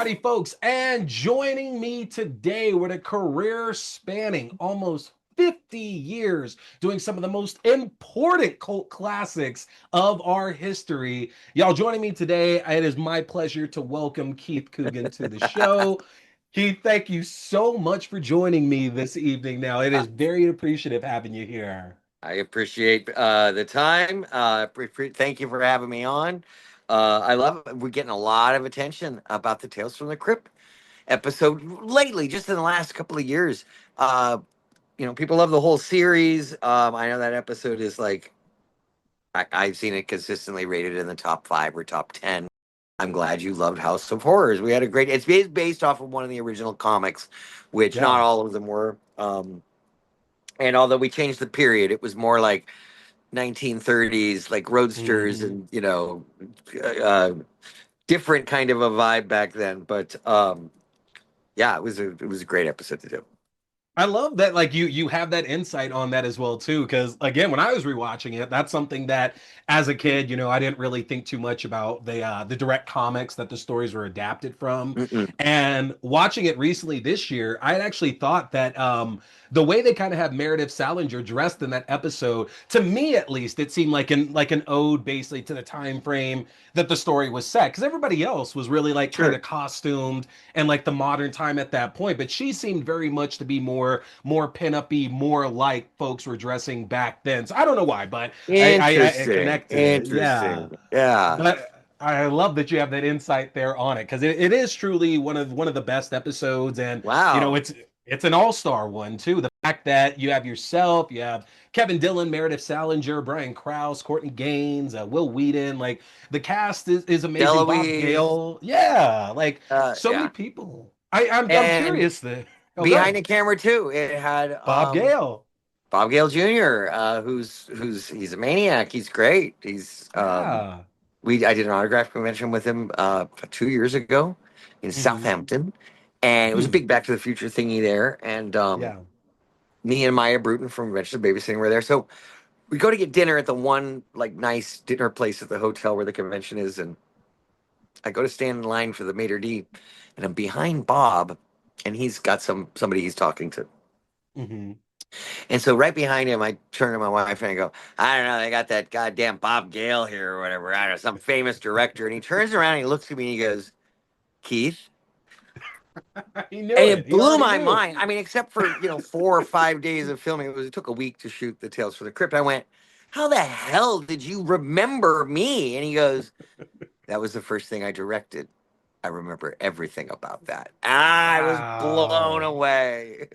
Howdy, folks, and joining me today with a career spanning almost 50 years doing some of the most important cult classics of our history. Y'all joining me today, it is my pleasure to welcome Keith Coogan to the show. Keith, thank you so much for joining me this evening. Now, it is very appreciative having you here. I appreciate the time. Thank you for having me on. I love it. We're getting a lot of attention about the Tales from the Crypt episode lately, just in the last couple of years. Uh, people love the whole series. I know that episode is like, I've seen it consistently rated in the top five or top 10. I'm glad you loved House of Horrors. We had a great, based off of one of the original comics, which not Yeah. all of them were. And although we changed the period, it was more like 1930s, like roadsters Mhm. and uh, different kind of a vibe back then. But yeah, it was a great episode to do. I love that like you have that insight on that as well too because again when I was rewatching it that's something that as a kid I didn't really think too much about the direct comics that the stories were adapted from, Mm-mm. and watching it recently this year I had actually thought that the way they kind of have Meredith Salenger dressed in that episode, to me at least, it seemed like an ode basically to the time frame that the story was set, because everybody else was really like kind Sure. of costumed and like the modern time at that point, but she seemed very much to be more pin-up-y, more like folks were dressing back then. So I don't know why, but I Interesting. connected it. Yeah. Interesting. Yeah. But I love that you have that insight there on it, because it is truly one of the best episodes, and Wow. it's an all-star one too. The fact that you have yourself, you have Kevin Dillon, Meredith Salenger, Brian Krause, Courtney Gains, Will Wheaton. Like the cast is amazing. Bob Deloise. Gale, yeah, like so many Yeah. people. I'm And curious there. Oh, behind good. the camera too, it had Bob Gale. Bob Gale Jr., who's he's a maniac. He's great. He's Yeah. we I did an autograph convention with him 2 years ago in Hmm. Southampton, and it was a big Back to the Future thingy there. And Yeah. me and Maya Bruton from Adventures of Babysitting were there. So we go to get dinner at the one like nice dinner place at the hotel where the convention is, and I go to stand in line for the maitre d, and I'm behind Bob, and he's got somebody he's talking to. Hmm. And so right behind him, I turn to my wife and I go, I don't know, they got that goddamn Bob Gale here or whatever. I don't know, some famous director. And he turns around and he looks at me and he goes, Keith. He knew And it. it He blew already my knew. mind. I mean, except for, 4 or 5 days of filming, it took a week to shoot the Tales from the Crypt. I went, how the hell did you remember me? And he goes, that was the first thing I directed. I remember everything about that. I was blown Wow. away.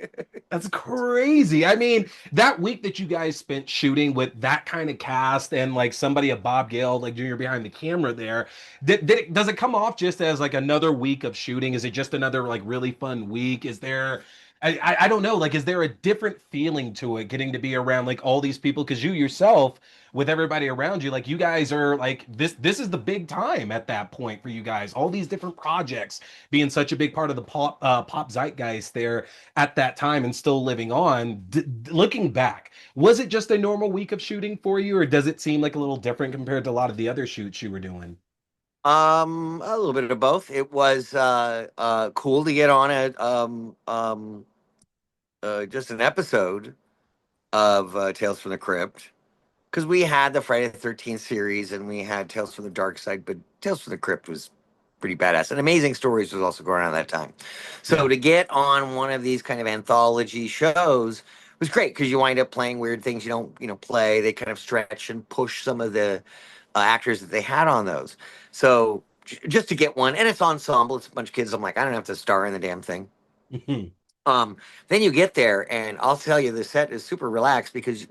That's crazy. I mean, that week that you guys spent shooting with that kind of cast and like somebody of Bob Gale, like Junior behind the camera there, does it come off just as like another week of shooting? Is it just another like really fun week? Is there, I don't know, like, is there a different feeling to it getting to be around like all these people? Because you yourself, with everybody around you, like you guys are like this is the big time at that point for you guys. All these different projects being such a big part of the pop zeitgeist there at that time and still living on. Looking back, was it just a normal week of shooting for you, or does it seem like a little different compared to a lot of the other shoots you were doing? A little bit of both. It was cool to get on just an episode of Tales from the Crypt, because we had the Friday the 13th series and we had Tales from the Dark Side, but Tales from the Crypt was pretty badass. And Amazing Stories was also going on at that time. So Yeah. to get on one of these kind of anthology shows was great, because you wind up playing weird things you don't, play. They kind of stretch and push some of the actors that they had on those. So just to get one, and it's ensemble, it's a bunch of kids. I'm like, I don't have to star in the damn thing. Mhm. Um, then you get there, and I'll tell you, the set is super relaxed because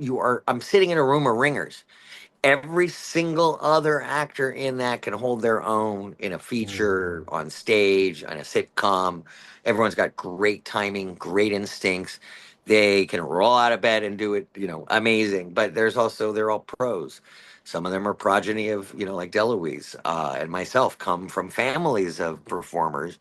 I'm sitting in a room of ringers. Every single other actor in that can hold their own in a feature, Mhm. on stage, on a sitcom. Everyone's got great timing, great instincts. They can roll out of bed and do it, amazing. But they're all pros. Some of them are progeny of, like Deloise and myself, come from families of performers.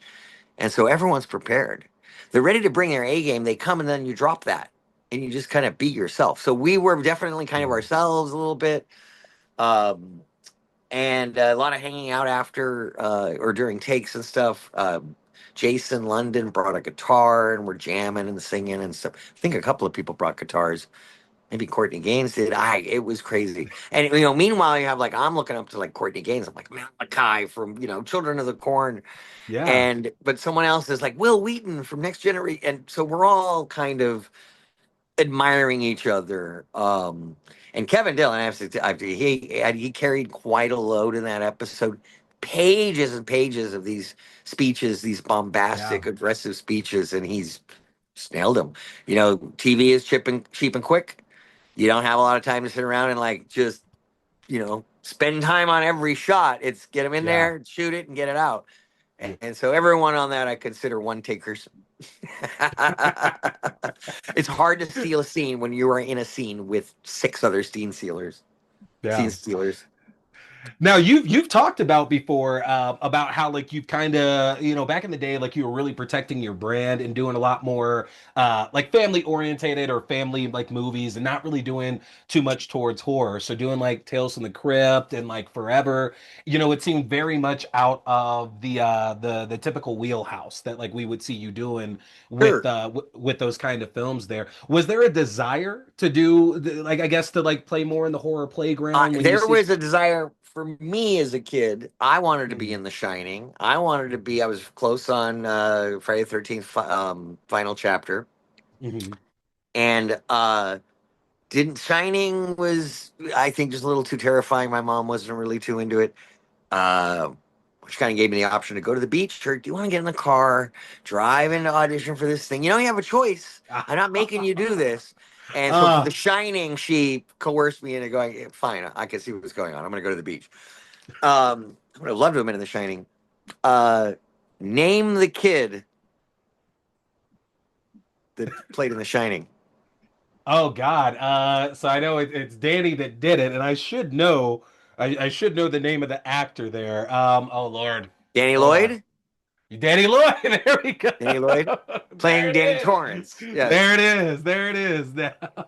And so everyone's prepared. They're ready to bring their A game. They come and then you drop that and you just kind of be yourself. So we were definitely kind of Mhm. ourselves a little bit. Um, and a lot of hanging out after or during takes and stuff. Jason London brought a guitar and we're jamming and singing and stuff. I think a couple of people brought guitars. Maybe Courtney Gains did. It was crazy. And meanwhile, you have like I'm looking up to like Courtney Gains. I'm like Malachi from Children of the Corn, Yeah. and but someone else is like Will Wheaton from Next Generation, and so we're all kind of admiring each other. And Kevin Dillon, he carried quite a load in that episode. Pages and pages of these speeches, these Yeah. bombastic, aggressive speeches, and he's nailed them. TV is cheap and quick. You don't have a lot of time to sit around and like just spend time on every shot. It's get them in Yeah. there, shoot it, and get it out. And so everyone on that I consider one takers. It's hard to steal a scene when you are in a scene with six other scene Yeah. stealers. Now you've talked about before about how like you've kind of back in the day like you were really protecting your brand and doing a lot more like family orientated or family like movies and not really doing too much towards horror. So doing like Tales from the Crypt and like Forever, it seemed very much out of the typical wheelhouse that like we would see you doing with Sure. with those kind of films there. Was there a desire to do like I guess to like play more in the horror playground when you There see was a desire for me as a kid. I wanted to be Mhm. in The Shining. I was close on Friday the 13th final chapter. Mhm. And didn't Shining was, I think, just a little too terrifying. My mom wasn't really too into it. Uh, which kind of gave me the option to go to the beach. Or do you want to get in the car, drive into audition for this thing? You have a choice. I'm not making you do this. And so for The Uh, Shining, she coerced me into going, fine, I can see what's going on. I'm going to go to the beach. I would have loved to have been in The Shining. Uh, Name the kid that played in The Shining. oh God. So I know it's Danny that did it, and I should know. I should know the name of the actor there. Oh Lord, Danny hold on. Lloyd? Danny Lloyd. There we go. Danny Lloyd There playing Danny it is. Torrance. There Yes. it is. There it is.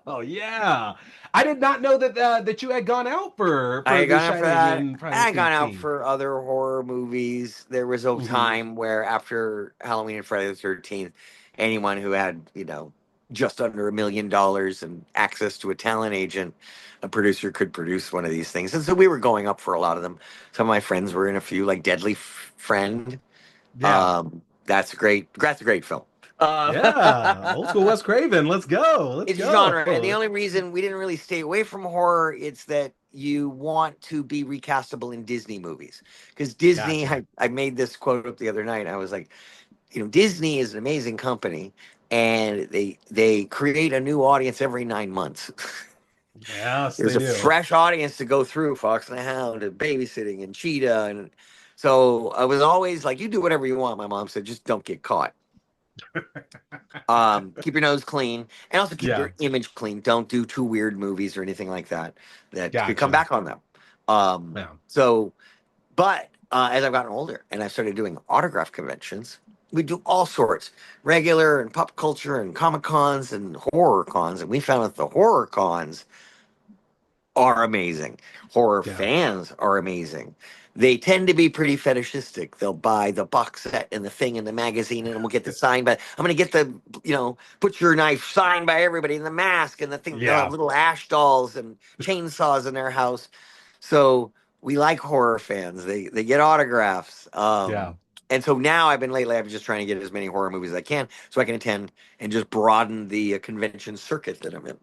Oh yeah. I did not know that you had gone out I for had The gone out for Shining that. and I Friday had the gone out 13th. for other horror movies. There was a Hmm. time where after Halloween and Friday the 13th, anyone who had, just under $1 million and access to a talent agent, a producer could produce one of these things. And so we were going up for a lot of them. Some of my friends were in a few, like Deadly Friend. Yeah. That's a great film. Yeah. Old school Wes Craven. Let's go. Let's It's genre, and the go. only reason we didn't really stay away from horror, it's that you want to be recastable in Disney movies. Because Disney, Gotcha. I made this quote up the other night. I was like, Disney is an amazing company, and they create a new audience every 9 months. Yes, There's they a do. fresh audience to go through Fox and the Hound and Babysitting and Cheetah, and so I was always like, you do whatever you want. My mom said, just don't get caught. Keep your nose clean and also keep Yeah. your image clean. Don't do too weird movies or anything like that that could come Gotcha. back on them. Um, Yeah. so, but as I've gotten older and I started doing autograph conventions, we do all sorts, regular and pop culture and comic cons and horror cons, and we found that the horror cons are amazing. Horror Yeah. fans are amazing. They tend to be pretty fetishistic. They'll buy the box set and the thing in the magazine, and we'll get the sign. But I'm going to get the, put your knife signed by everybody, and the mask and the thing. They'll have Yeah. little ash dolls and chainsaws in their house. So we like horror fans. They get autographs. Yeah. And so now lately I've been just trying to get as many horror movies as I can so I can attend and just broaden the convention circuit that I'm in.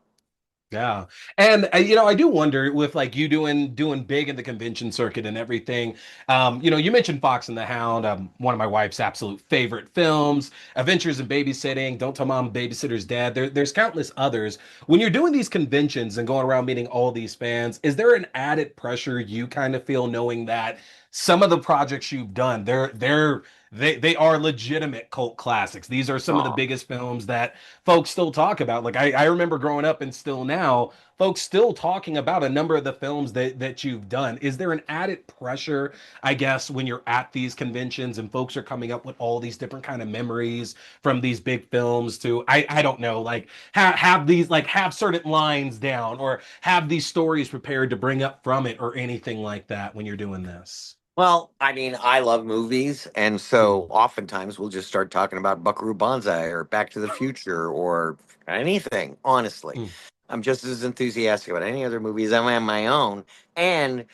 Yeah. And I do wonder with like you doing big in the convention circuit and everything. You mentioned Fox and the Hound, one of my wife's absolute favorite films, Adventures in Babysitting, Don't Tell Mom Babysitter's Dad. There's countless others. When you're doing these conventions and going around meeting all these fans, is there an added pressure you kind of feel knowing that some of the projects you've done, they are legitimate cult classics. These are some of the Aw. biggest films that folks still talk about. Like I remember growing up and still now, folks still talking about a number of the films that you've done. Is there an added pressure, I guess, when you're at these conventions and folks are coming up with all these different kind of memories from these big films to I don't know, like have these like have certain lines down or have these stories prepared to bring up from it or anything like that when you're doing this? Well, I mean, I love movies, and so Mhm. oftentimes we'll just start talking about Buckaroo Banzai or Back to the Future or anything. Honestly, Mm. I'm just as enthusiastic about any other movies as I am my own. And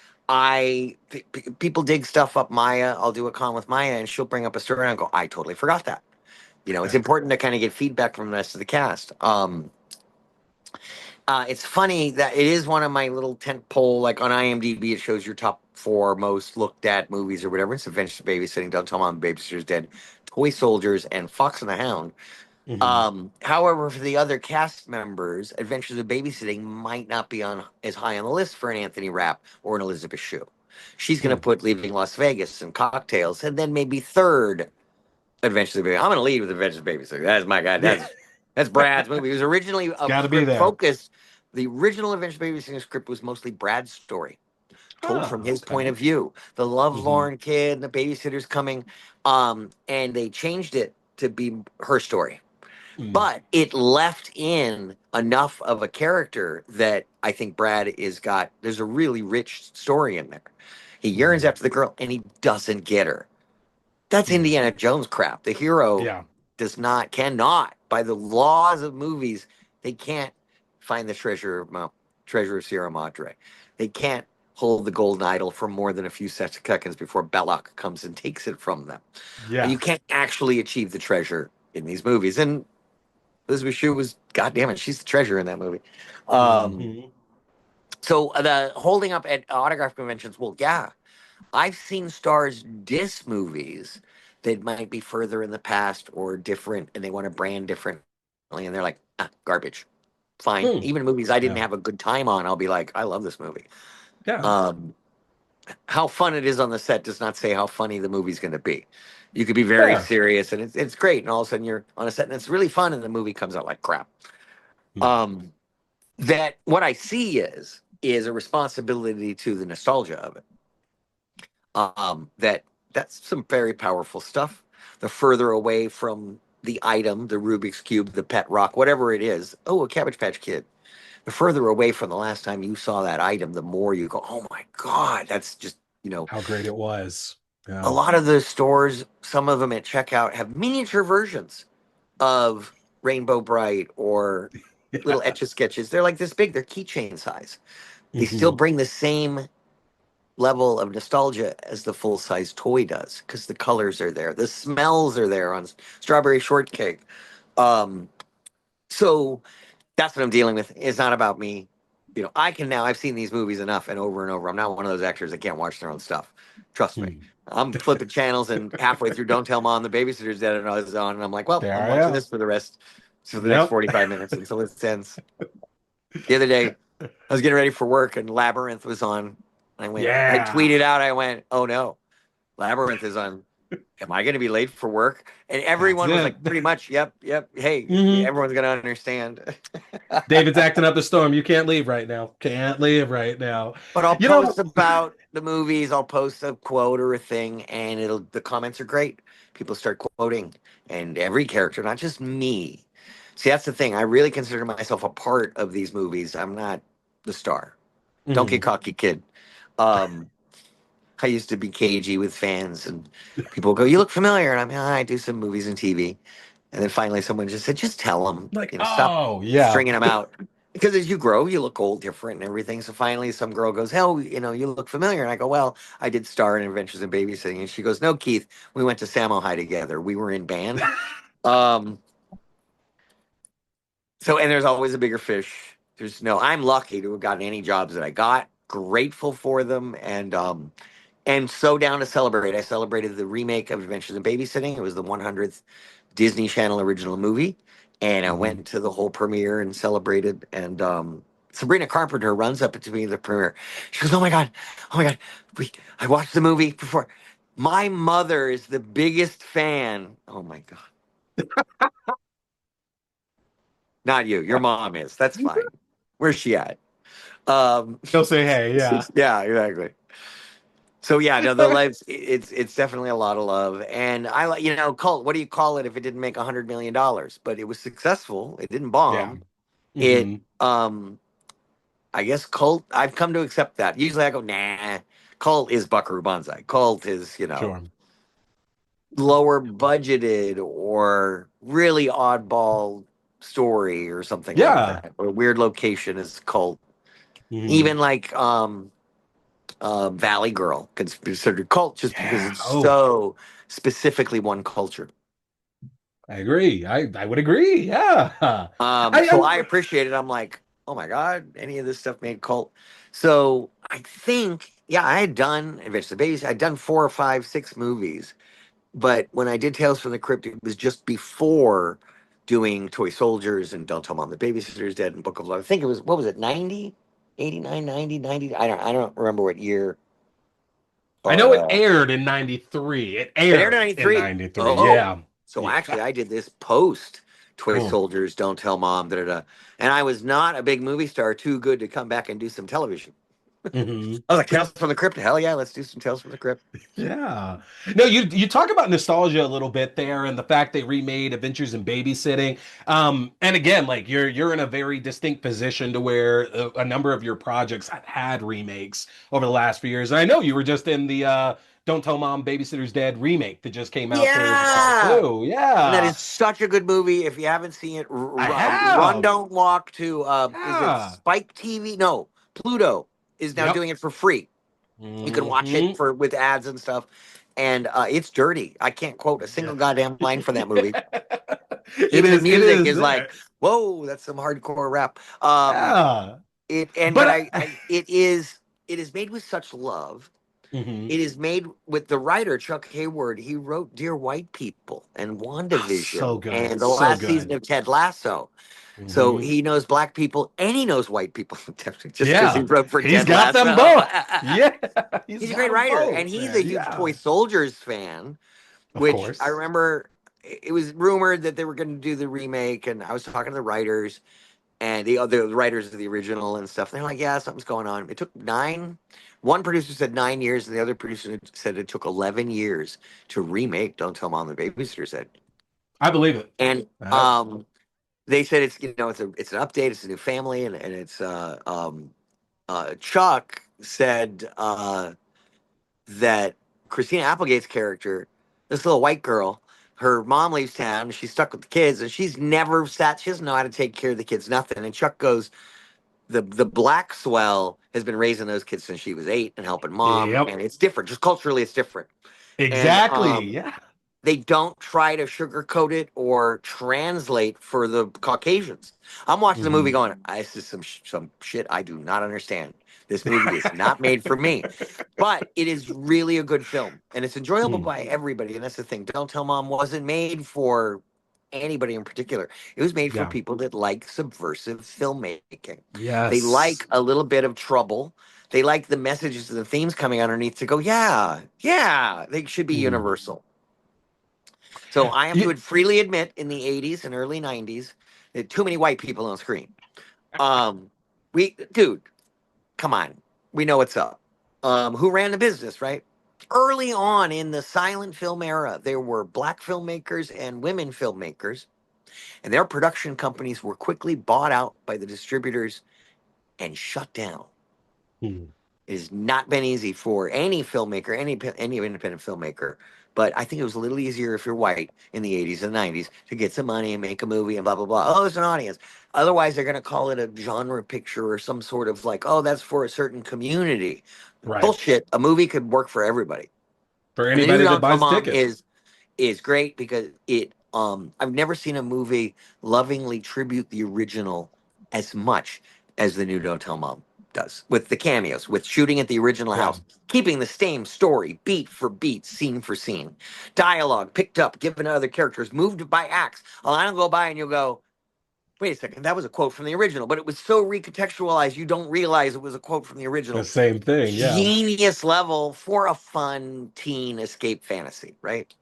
people dig stuff up Maya. I'll do a con with Maya, and she'll bring up a story, and I go, I totally forgot that. It's Yeah. important to kind of get feedback from the rest of the cast. It's funny that it is one of my little tent pole, like on IMDb, it shows your top four most looked at movies or whatever. It's Adventures of Babysitting, Don't Tell Mom, Babysitter's Dead, Toy Soldiers, and Fox and the Hound. Mhm. However, for the other cast members, Adventures of Babysitting might not be on as high on the list for an Anthony Rapp or an Elizabeth Shue. She's going to Mm. put Leaving Las Vegas and Cocktails, and then maybe third Adventures of Baby. I'm going to lead with Adventures of Babysitter. That's my guy. Yeah. That's Brad's movie. It was originally It's a got to be script there. focused. The original Adventures of Babysitting script was mostly Brad's story, told from Oh, his point okay. of view. The Hmm. lovelorn kid, and the babysitter's coming, and they changed it to be her story. Mm. But it left in enough of a character that I think Brad is got. There's a really rich story in there. He yearns Hmm. after the girl, and he doesn't get her. That's Mm. Indiana Jones crap. The hero Yeah. cannot, by the laws of movies, they can't find the treasure of Sierra Madre. They can't hold the golden idol for more than a few seconds before Belloc comes and takes it from them. Yeah. You can't actually achieve the treasure in these movies. And Elizabeth Shue was, goddamn it, she's the treasure in that movie. Um, Hmm. so the holding up at autograph conventions, well, yeah, I've seen stars diss movies that might be further in the past or different, and they want to brand differently, and they're like, garbage. Fine. Mm. Even movies I didn't Yeah. have a good time on, I'll be like, I love this movie. Yeah. Um, how fun it is on the set does not say how funny the movie's going to be. You could be very Fair. serious, and it's great, and all of a sudden you're on a set, and it's really fun, and the movie comes out like crap. Mm. Um, that what I see is a responsibility to the nostalgia of it. That's some very powerful stuff. The further away from the item, the Rubik's Cube, the pet rock, whatever it is, oh, a Cabbage Patch Kid. The further away from the last time you saw that item, the more you go, oh my God, that's just, How great it was. a Yeah. lot of the stores, some of them at checkout have miniature versions of Rainbow Bright or little Yeah. etch a sketches. They're like this big, they're keychain size. They still Hmm. bring the same level of nostalgia as the full size toy does because the colors are there, the smells are there on strawberry shortcake. Um, so that's what I'm dealing with. It's not about me. I can now. I've seen these movies enough and over and over. I'm not one of those actors that can't watch their own stuff. Trust me. Mm. I'm flipping channels and halfway through Don't Tell Mom the Babysitter's Dead and I was on and I'm like, well, There I'm I watching am. this for the next Yep. 45 minutes until it ends. The other day, I was getting ready for work and Labyrinth was on. I Yeah. tweeted out, I went, oh no, Labyrinth is on. Am I going to be late for work? And That's everyone was it. like, pretty much, yep, yep. Hey, Hmm. everyone's going to understand. David's acting up a storm. You can't leave right now. Can't leave right now. But I'll You know, post about the movies. I'll post a quote or a thing, and the comments are great. People start quoting, and every character, not just me. See, that's the thing. I really consider myself a part of these movies. I'm not the star. Don't get mhm. cocky, kid. Um, I used to be cagey with fans, and people go, "You look familiar," and I do some movies and TV. And then finally, someone just said, "Just tell them, Like, stop oh yeah. stringing them out." Because as you grow, you look old, different, and everything. So finally, some girl goes, "Hell, you look familiar." And I go, "Well, I did star in Adventures in Babysitting." And she goes, "No, Keith, we went to Samo High together. We were in band." Um, and there's always a bigger fish. I'm lucky to have gotten any jobs that I got. Grateful for them, and so down to celebrate. I celebrated the remake of Adventures in Babysitting. It was the 100th Disney Channel original movie, and I Mhm. went to the whole premiere and celebrated. And Sabrina Carpenter runs up to me at the premiere. She goes, oh my god, I watched the movie before. My mother is the biggest fan. Oh my god, not you. Your mom is. That's fine. Where's she at? Um, He'll say, hey, yeah. yeah, exactly. So yeah, no, the lives it's definitely a lot of love, and I like cult. What do you call it if it didn't make $100 million? But it was successful. It didn't Yeah. bomb. It Hmm. I guess cult. I've come to accept that. Usually I go nah. Cult is Buckaroo Banzai. Cult is, Sure. lower budgeted or really oddball story or something like Yeah. that. Or weird location is Cult. Mhm. Even like Valley Girl considered cult just because Yeah. it's Oh, so specifically one culture. I agree. I would agree. Yeah. So I appreciate it. I'm like, oh my god, any of this stuff made cult. So I think, yeah, I had done Adventures of Babies. I'd done 4 or 5, 6 movies, but when I did Tales from the Crypt, it was just before doing Toy Soldiers and Don't Tell Mom the Babysitter's Dead and Book of Love. I think it was, what was it, 90, 89, 90, 90. I don't remember what year. I know it Uh, aired in 93. It It aired in aired in 93. 93. Oh, Yeah. so Yeah. actually, I did this post Toy Mm. Soldiers, Don't Tell Mom, da da da. And I was not a big movie star, too good to come back and do some television. Hmm. I was like, Tales from the Crypt. Hell yeah, let's do some Tales from the Crypt. Yeah. No, you talk about nostalgia a little bit there and the fact they remade Adventures in Babysitting. And again, like you're in a very distinct position to where a number of your projects have had remakes over the last few years. And I know you were just in the Don't Tell Mom Babysitter's Dead remake that just came out there as well Yeah. too. And that Yeah. is such a good movie. If you haven't seen it, I Run, have. Don't Walk to, is it Yeah. Spike TV? No, Pluto is now Yep. doing it for free. You can watch it Hmm. for with ads and stuff. And it's dirty. I can't quote a Yeah. single goddamn line from that movie. It Even the it music is is like, there. whoa, that's some hardcore rap. Yeah. It and But but it is made with such love. mhm. It is made with the writer Chuck Hayward. He wrote Dear White People and Oh, so WandaVision and good. the So last season good. of Ted Lasso. So Hmm. he knows black people and he knows white people just because he Yeah. wrote for He's Ted got them Lasso. both. Yeah. He's He's a got great them writer, and both, he's a man. huge Toy Yeah. Soldiers fan. Of Which I course. remember, it was rumored that they were going to do the remake, and I was talking to the writers and the other writers of the original and stuff. They're like, "Yeah, something's going on." It took nine. One producer said 9 years, and the other producer said it took 11 years to remake "Don't Tell Mom the Babysitter Said." I believe it. And Uh, they said it's an update, it's a new family, and it's Chuck said that Christina Applegate's character, this little white girl, her mom leaves town, she's stuck with the kids, and she's never sat, she doesn't know how to take care of the kids, nothing. And Chuck goes, the black swell has been raising those kids since she was 8 and helping mom, yep. and it's different, just culturally it's different. And Exactly. Yeah. they don't try to sugarcoat it or translate for the Caucasians. I'm watching the movie Hmm. going, this is some shit I do not understand. This movie is not made for me. But it is really a good film and it's enjoyable Mm. by everybody. And that's the thing. Don't Tell Mom wasn't made for anybody in particular. It was made for Yeah. people that like subversive filmmaking. They Yes. like a little bit of trouble. They like the messages and the themes coming underneath to go, yeah, yeah, they should be Mhm. universal. So I have Yeah. to freely admit, in the '80s and early '90s, that too many white people on screen. Dude, come on, we know what's up. Who ran the business, right? Early on in the silent film era, there were black filmmakers and women filmmakers, and their production companies were quickly bought out by the distributors and shut down. Mm. It has not been easy for any filmmaker, any independent filmmaker. But I think it was a little easier if you're white in the '80s and '90s to get some money and make a movie and blah blah blah. Oh, there's an audience. Otherwise, they're going to call it a genre picture or some sort of like, oh, that's for a certain community. Right. Bullshit. A movie could work for everybody. For And the new anybody that Don't Tell buys a Mom ticket. is great because it. I've never seen a movie lovingly tribute the original as much as the new Don't Tell Mom does with the cameos, with shooting at the original Yeah. house, keeping the same story beat for beat, scene for scene, dialogue picked up, given to other characters, moved by acts. A line will go by and you'll go, wait a second, that was a quote from the original, but it was so recontextualized you don't realize it was a quote from the The original. same thing. Yeah. Genius level for a fun teen escape fantasy, right?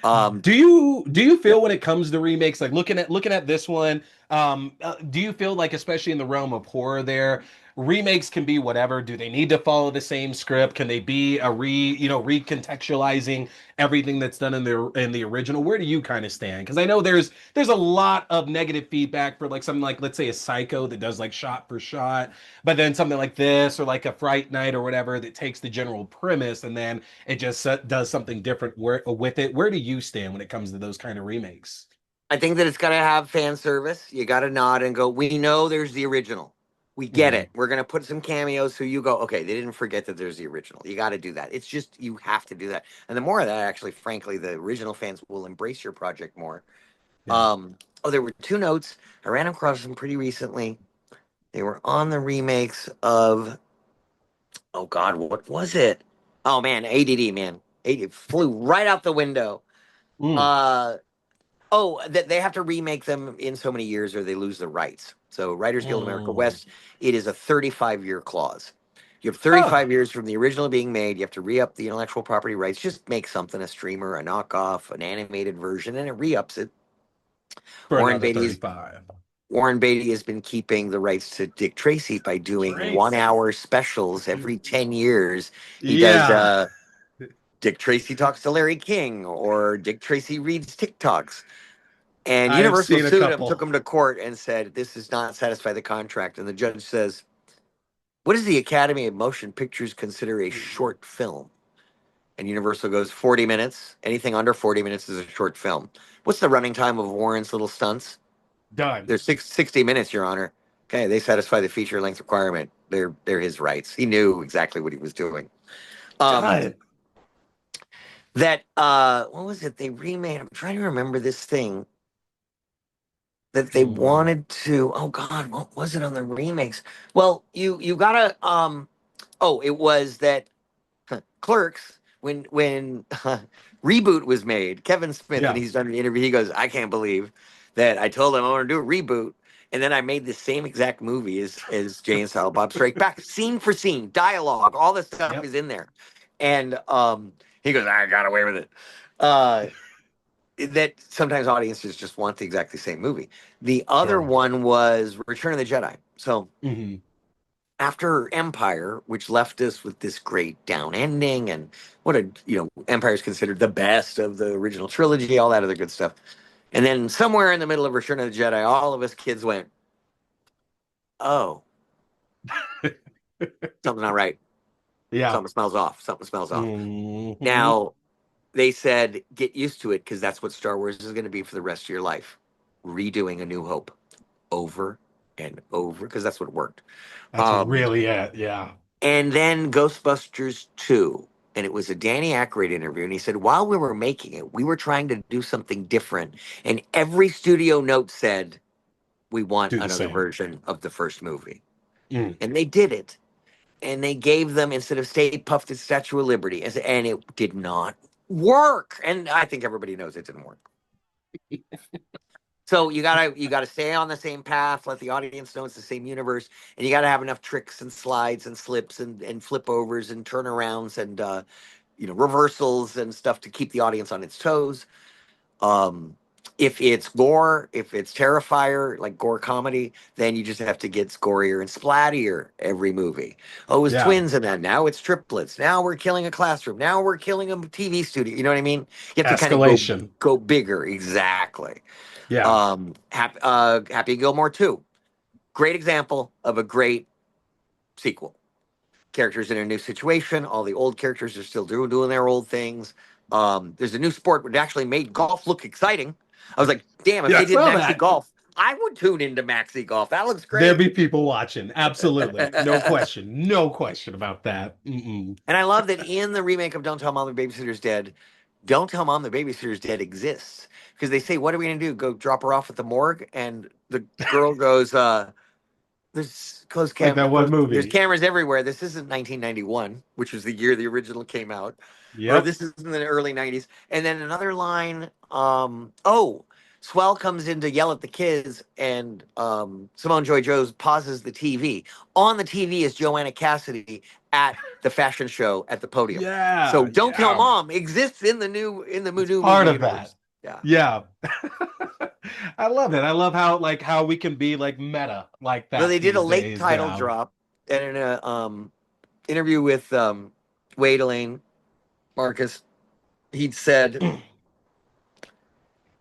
Um, Do you yeah. feel when it comes to remakes, like looking at this one, Do you feel like, especially in the realm of horror, there remakes can be whatever? Do they need to follow the same script? Can they be recontextualizing everything that's done in the original? Where do you kind of stand? Because I know there's a lot of negative feedback for like something like, let's say, a Psycho that does like shot for shot, but then something like this or like a Fright Night or whatever that takes the general premise and then it just does something different with it. Where do you stand when it comes to those kind of remakes? I think that it's got to have fan service. You got to nod and go, we know there's the original. We get Hmm. it. We're going to put some cameos so you go, okay, they didn't forget that there's the original. You got to do that. It's just, you have to do that. And the more of that, actually, frankly, the original fans will embrace your project more. Yeah. There were two notes. I ran across them pretty recently. They were on the remakes of, oh God, what was it? Oh man, ADD, man. It flew right out the window. Mm. Uh, Oh, that they have to remake them in so many years or they lose the rights. So Writers Guild America Mm. West, it is a 35-year clause. You have Oh, 35 years from the original being made. You have to re-up the intellectual property rights. Just make something, a streamer, a knockoff, an animated version, and it re-ups it. for Warren another Beatty's 35. Warren Beatty has been keeping the rights to Dick Tracy by doing Tracy. 1 hour specials every 10 years. He does Yeah. Dick Tracy talks to Larry King or Dick Tracy reads TikToks. And I've Universal seen a sued him, took couple. him to court, and said, this does not satisfy the contract. And the judge says, what does the Academy of Motion Pictures consider a short film? And Universal goes, 40 minutes. Anything under 40 minutes is a short film. What's the running time of Warren's little stunts? Done. They're 60 minutes, Your Honor. Okay, they satisfy the feature length requirement. They're his rights. He knew exactly what he was doing. Um, Done. what was it? They remade. I'm trying to remember this thing that they Hmm. wanted to. Oh God, what was it on the remakes? Well, you gotta. Oh, it was that Clerks when reboot was made. Kevin Smith, and Yeah. he's done an interview. He goes, I can't believe that I told him I want to do a reboot, and then I made the same exact movie as Jay and Silent Bob Strike Back, scene for scene, dialogue, all this stuff Yep. is in there, and he goes, I got away with it. Uh, that sometimes audiences just want the exactly same movie. The other Sure. one was Return of the Jedi. So Hmm. after Empire, which left us with this great down ending, and what a Empire is considered the best of the original trilogy, all that other good stuff. And then somewhere in the middle of Return of the Jedi, all of us kids went, "Oh, something's not right. Yeah. Something smells off. Something smells off." Hmm. Now they said, "Get used to it because that's what Star Wars is going to be for the rest of your life." Redoing A New Hope over and over because that's what worked. That's Um, really it. Yeah. and then Ghostbusters 2. And it was a Danny Aykroyd interview. And he said, while we were making it, we were trying to do something different. And every studio note said, we want Do the another same. version of the first movie. Mm. And they did it. And they gave them, instead of Stay Puffed, it's Statue of Liberty. And it did not work. And I think everybody knows it didn't work. So you gotta stay on the same path, let the audience know it's the same universe, and you gotta have enough tricks and slides and slips and flip overs and turnarounds and reversals and stuff to keep the audience on its toes. Um, if it's gore, if it's terrifier, like gore comedy, then you just have to get scorier and splattier every movie. Oh, it was Yeah. twins in that. Now it's triplets. Now we're killing a classroom. Now we're killing a TV studio. You know what I mean? You have to kind of Escalation. go bigger. Exactly. Yeah. Happy Gilmore 2. Great example of a great sequel. Characters in a new situation. All the old characters are still doing their old things. There's a new sport which actually made golf look exciting. I was like, damn, if Yeah. I they did saw Maxi that. Golf, I would tune into Maxi Golf. That looks There great. be people watching. Absolutely. No question. No question about that. Mm-mm. And I love that in the remake of Don't Tell Mom the Babysitter's Dead, Don't Tell Mom the Babysitter's Dead exists. Because they say, what are we going to do? Go drop her off at the morgue? And the girl goes, Like that one there's movie. cameras everywhere. This isn't 1991, which was the year the original came out, or Yep. this is in the early 90s. And then another line, oh, Swell comes in to yell at the kids, and Simone Joy Jones pauses the TV. On the TV is Joanna Cassidy at the fashion show at the podium. So Yeah. Don't Tell Yeah. Mom exists in the It's new part movie of that. universe. Yeah. Yeah. I love it. I love how like how we can be like meta like Well, that they did a these late days title now. drop, and in a interview with Wheaton, Marcus, he said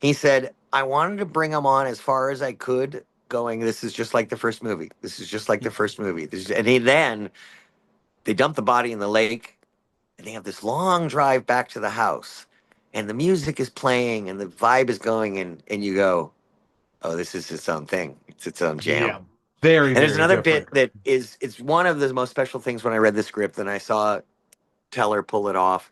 he said I wanted to bring him on as far as I could, going. This is just like the first movie. This is just like the first movie. Then they dump the body in the lake, and they have this long drive back to the house, and the music is playing, and the vibe is going, and you go, oh, this is its own thing. It's its own jam. Yeah. Very, And there's very another different. bit that is it's one of the most special things when I read the script and I saw Teller pull it off.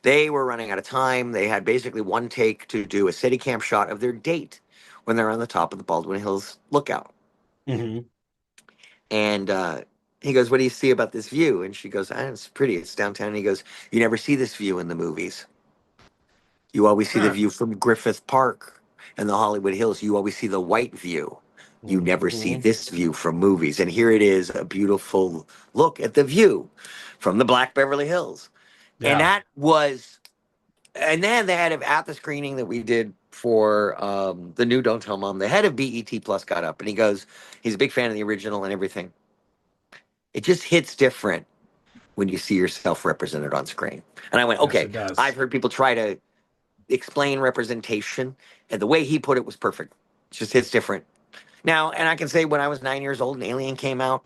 They were running out of time. They had basically one take to do a Steadicam shot of their date when they're on the top of the Baldwin Hills lookout. Hmm. And he goes, what do you see about this view? And she goes, it's pretty. It's downtown. And he goes, you never see this view in the movies. You always see the view from Griffith Park and the Hollywood Hills. You always see the white view. You never see Hmm. this view from movies. And here it is, a beautiful look at the view from the Black Beverly Hills. And Yeah. that was, and then they had at the screening that we did for the new Don't Tell Mom, the head of BET Plus got up and he goes, he's a big fan of the original and everything. It just hits different when you see yourself represented on screen. And I went, Yes, okay, it I've does. heard people try to explain representation, and the way he put it was perfect. It just hits different. Now, and I can say when I was 9 years old and Alien came out,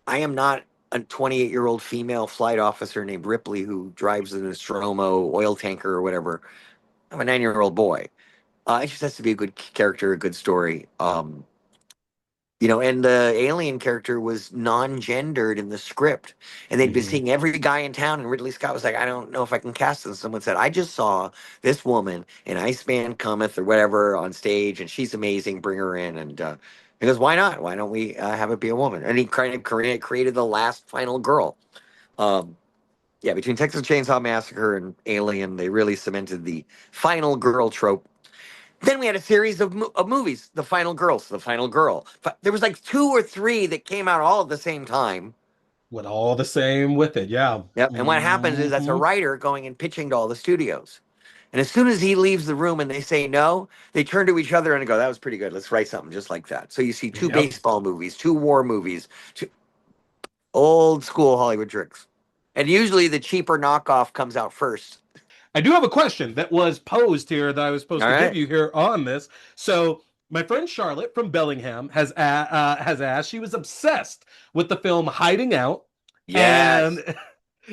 I am not a 28-year-old female flight officer named Ripley who drives an Nostromo oil tanker or whatever. I'm a 9-year-old boy. It just has to be a good character, a good story. And the alien character was non-gendered in the script, and they'd been Hmm. seeing every guy in town, and Ridley Scott was like, I don't know if I can cast this. Someone said, I just saw this woman in Iceman Cometh or whatever on stage, and she's amazing, bring her in. And he goes, why not? Why don't we have it be a woman? And he kind of created the last final girl. um, yeah, between Texas Chainsaw Massacre and Alien, they really cemented the final girl trope. Then we had a series of movies, The Final Girls, The Final Girl. There was like two or three that came out all at the same time. With all the same with it. Yeah. Yep. And what happens is that's a Hmm. writer going and pitching to all the studios. And as soon as he leaves the room and they say no, they turn to each other and go, that was pretty good. Let's write something just like that. So you see two Yep. baseball movies, two war movies, two old school Hollywood tricks. And usually the cheaper knockoff comes out first. I do have a question that was posed here that I was supposed All to give right. you here on this. So, my friend Charlotte from Bellingham has asked. She was obsessed with the film Hiding Out, Yes. and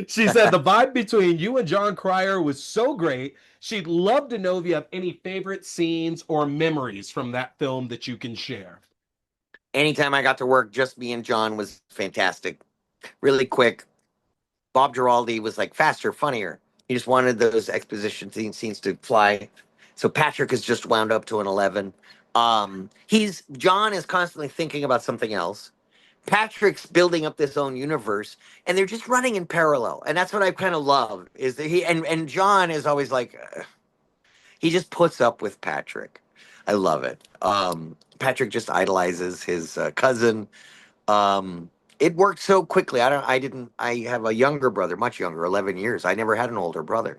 she said the vibe between you and John Cryer was so great. She'd love to know if you have any favorite scenes or memories from that film that you can share. Anytime I got to work, just me and John was fantastic. Really quick. Bob Giraldi was like faster, funnier. He just wanted those exposition scenes to fly. So Patrick is just wound up to an 11. He's John is constantly thinking about something else. Patrick's building up this own universe, and they're just running in parallel. And that's what I kind of love is that and John is always like he just puts up with Patrick. I love it. Patrick just idolizes his cousin. um it worked so quickly. I have a younger brother, much younger, 11 years. I never had an older brother.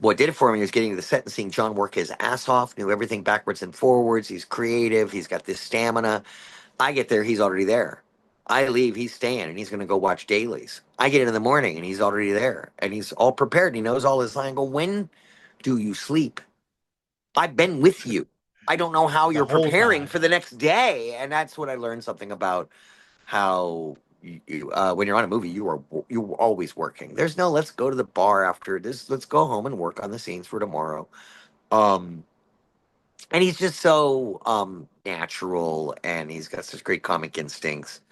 What did it for me was getting to the set and seeing John work his ass off, knew everything backwards and forwards. He's creative, he's got this stamina. I get there, he's already there. I leave, he's staying, and he's going to go watch dailies. I get in the morning and he's already there and he's all prepared. He knows all his line. I go, when do you sleep? I've been with you. I don't know how The you're whole preparing time. for the next day. And that's what I learned something about how when you're on a movie, you are always working. There's no let's go to the bar after this. Let's go home and work on the scenes for tomorrow. Um, and he's just so natural, and he's got such great comic instincts.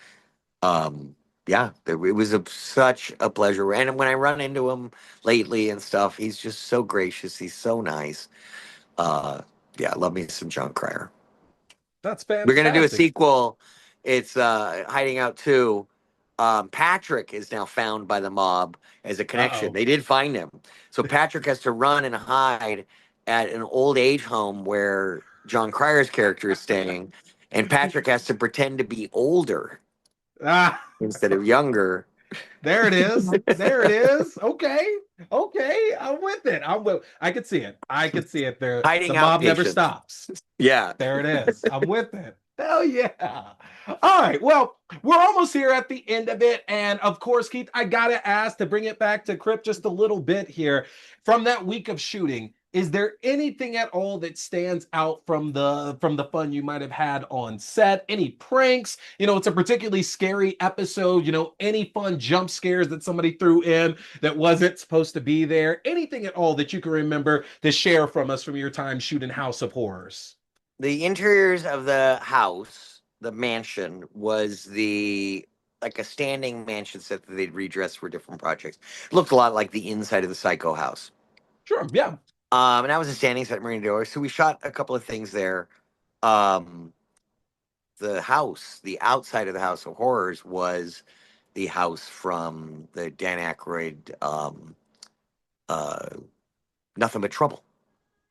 Yeah, it was such a pleasure. And when I run into him lately and stuff, he's just so gracious. He's so nice. Uh, yeah, I love me some John Cryer. That's We're gonna do a fantastic. sequel. It's Hiding Out 2. Patrick is now found by the mob as a connection. Uh-oh. They did find him. So Patrick has to run and hide at an old age home where John Cryer's character is staying. And Patrick has to pretend to be older Ah. instead of younger. There it is. There it is. Okay. Okay. I'm with it. I'm with I could see it. I could see it there. The Hiding out mob never patients. stops. Yeah. There it is. I'm with it. Hell yeah. All right. Well, we're almost here at the end of it. And of course, Keith, I gotta ask to bring it back to Crypt just a little bit here. From that week of shooting, is there anything at all that stands out from the fun you might have had on set? Any pranks? It's a particularly scary episode. Any fun jump scares that somebody threw in that wasn't supposed to be there? Anything at all that you can remember to share from us from your time shooting House of Horrors? The interiors of the house, the mansion, was the like a standing mansion set that they'd redress for different projects. It looked a lot like the inside of the Psycho house. Sure. Yeah. And that was a standing set at Marina Del Rey. So we shot a couple of things there. Um, the house, the outside of the House of Horrors was the house from the Dan Aykroyd uh, Nothing But Trouble.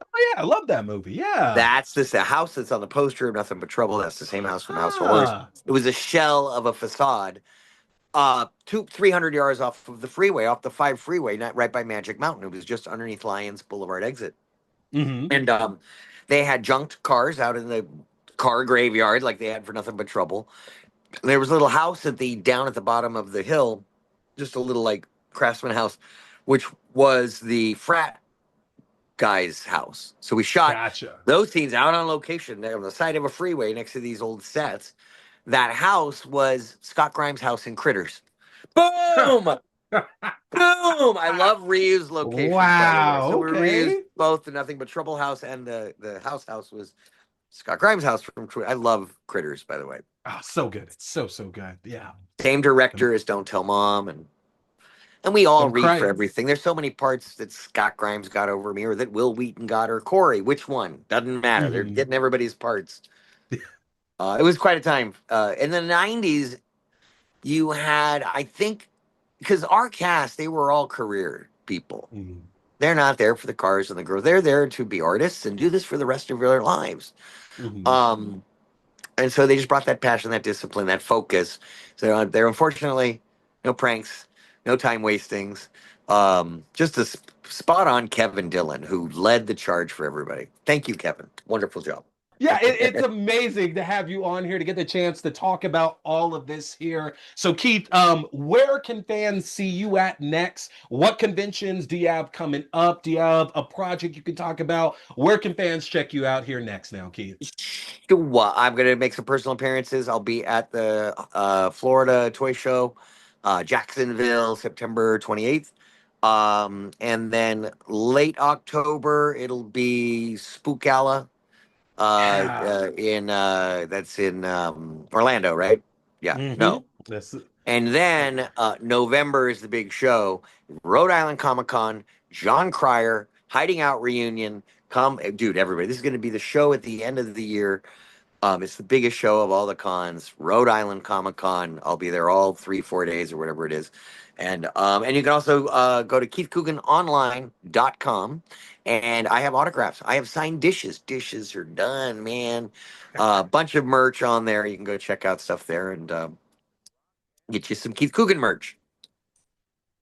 Oh yeah, I love that movie. Yeah. That's the house that's on the poster of Nothing But Trouble. That's the same house from House of Horrors. Ah. It was a shell of a facade, 300 yards off of the freeway, off the 5 freeway, not right by Magic Mountain. It was just underneath Lions Boulevard exit. Mm-hmm. And they had junked cars out in the car graveyard like they had for Nothing But Trouble. There was a little house at the down at the bottom of the hill, just a little like craftsman house, which was the frat guy's house. So we shot Gotcha. those scenes out on location there on the side of a freeway next to these old sets. That house was Scott Grimes' house in Critters. Boom! Boom! I love reused locations, by the way. Wow. So we reused Okay. both the Nothing But Trouble house and the house was Scott Grimes' house from I love Critters, by the way. Oh, so good. It's so good. Yeah. Same Them, director as Don't Tell Mom, and we all them read for cranks. everything. There's so many parts that Scott Grimes got over me, or that Will Wheaton got, or Corey. Which one? Doesn't matter. They're Mm-hmm. getting everybody's parts. It was quite a time. In the '90s, you had, I think, because our cast, they were all career people. Mm-hmm. They're not there for the cars and the girls. They're there to be artists and do this for the rest of their lives. Mm-hmm. Um, and so they just brought that passion, that discipline, that focus. So they're unfortunately no pranks, no time wastings. Just a spot on Kevin Dillon, who led the charge for everybody. Thank you, Kevin. Wonderful job. Yeah, it's amazing to have you on here to get the chance to talk about all of this here. So, Keith, where can fans see you at next? What conventions do you have coming up? Do you have a project you can talk about? Where can fans check you out here next now, Keith? Sure. I'm going to make some personal appearances. I'll be at the Florida Toy Show, Jacksonville, September 28th. And then late October, it'll be Spookala Yeah. in that's in Orlando, right? Yeah, Mm-hmm. no. That's And then November is the big show, Rhode Island Comic Con, John Cryer, Hiding Out reunion. Come, dude, everybody. This is going to be the show at the end of the year. It's the biggest show of all the cons, Rhode Island Comic Con. I'll be there all 3-4 days or whatever it is. And you can also go to keithcooganonline.com, and I have autographs. I have signed dishes. Dishes are done, man. A bunch of merch on there. You can go check out stuff there and get you some Keith Coogan merch.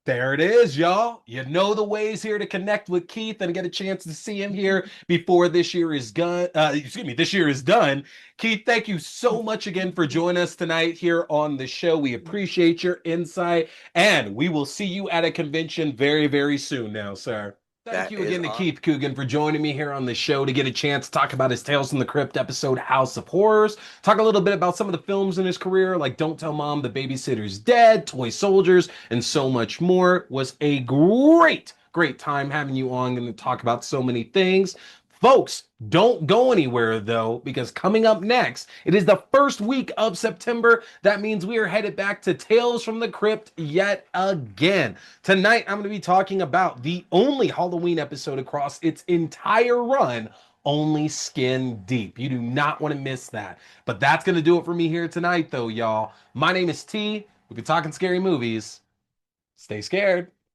There it is, y'all. You know the ways here to connect with Keith and get a chance to see him here before this year is done. This year is done. Keith, thank you so much again for joining us tonight here on the show. We appreciate your insight, and we will see you at a convention very, very soon now, sir. Thank That you is again to awesome. Keith Coogan for joining me here on the show to get a chance to talk about his Tales from the Crypt episode, House of Horrors. Talk a little bit about some of the films in his career, like Don't Tell Mom, The Babysitter's Dead, Toy Soldiers, and so much more. It was a great time having you on and to talk about so many things. Folks, don't go anywhere though, because coming up next, it is the first week of September. That means we are headed back to Tales from the Crypt yet again. Tonight, I'm going to be talking about the only Halloween episode across its entire run, only Skin Deep. You do not want to miss that. But that's going to do it for me here tonight, though, y'all. My name is T. We've been talking scary movies. Stay scared.